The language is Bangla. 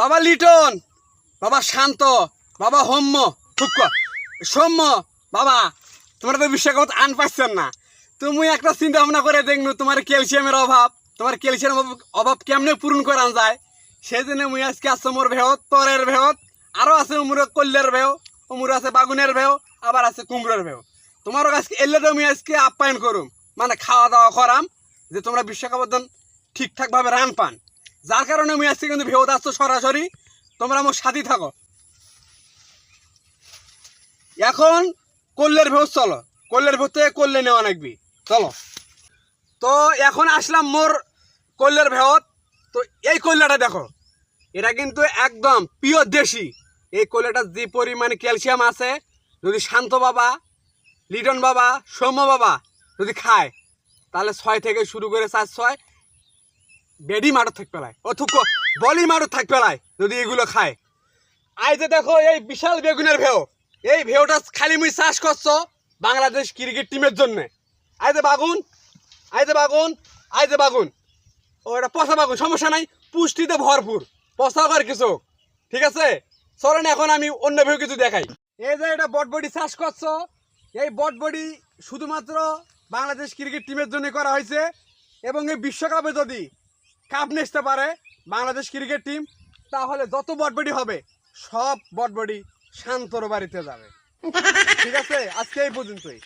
বাবা লিটন, বাবা শান্ত, বাবা সৌম্য, বাবা তোমরা তো বিশ্বকাপ আন পাচ্ছেন না। তুমি একটা চিন্তা ভাবনা করে দেখনু তোমার ক্যালসিয়ামের অভাব, তোমার ক্যালসিয়ামের অভাব কেমনে পূরণ করা যায়। সেই জন্য মুই আজকে আছে মোর ভেহত, তরের ভেহত, আরও আছে মোর কল্যার ভেহ, মোর আছে বাগুনের ভেহ, আবার আছে কুমড়োর ভেহ। তোমারও আজকে এলে তো আমি আজকে আপ্যায়ন করুম, মানে খাওয়া দাওয়া করাম, যে তোমরা বিশ্বকাপ ঠিকঠাকভাবে রান পান। যার কারণে আমি আজকে কিন্তু ভেহত আসছো সরাসরি, তোমরা আমার সাথী থাকো। এখন কল্যার ভেহ চলো, কল্যার ভেহ থেকে কল্যাণ নেওয়া নাকবি, চলো। তো এখন আসলাম মোর কল্যার ভেহত। তো এই কল্যাটা দেখো, এটা কিন্তু একদম পিওর দেশি। এই কল্যাটার যে পরিমাণে ক্যালসিয়াম আছে, যদি শান্ত বাবা, লিটন বাবা, সৌম্য বাবা যদি খায়, তাহলে 6 থেকে শুরু করে 4-6 বেডি মারত থাক পেলায়, অথুক বলি মারত থাক পেলায় যদি এগুলো খায়। আই যে দেখো এই বিশাল বেগুনের ভেও, এই ভেওটা খালি মুই চাষ করছো বাংলাদেশ ক্রিকেট টিমের জন্যে। আই যে বাগুন, আই যে বাগুন, আই যে বাগুন, ও এটা পচা বাগুন, সমস্যা নাই, পুষ্টিতে ভরপুর, পচা কর কিছু, ঠিক আছে। চলেন এখন আমি অন্য ভেউ কিছু দেখাই। এই যে এটা বটবডি চাষ করছো, এই বটবডি শুধুমাত্র বাংলাদেশ ক্রিকেট টিমের জন্য করা হয়েছে। এবং এই বিশ্বকাপে যদি কাপ নিতে পারে বাংলাদেশ ক্রিকেট টিম, তাহলে যত বটবডি হবে সব বটবডি শান্তর বাড়িতে যাবে, ঠিক আছে। আজকে এই পর্যন্তই।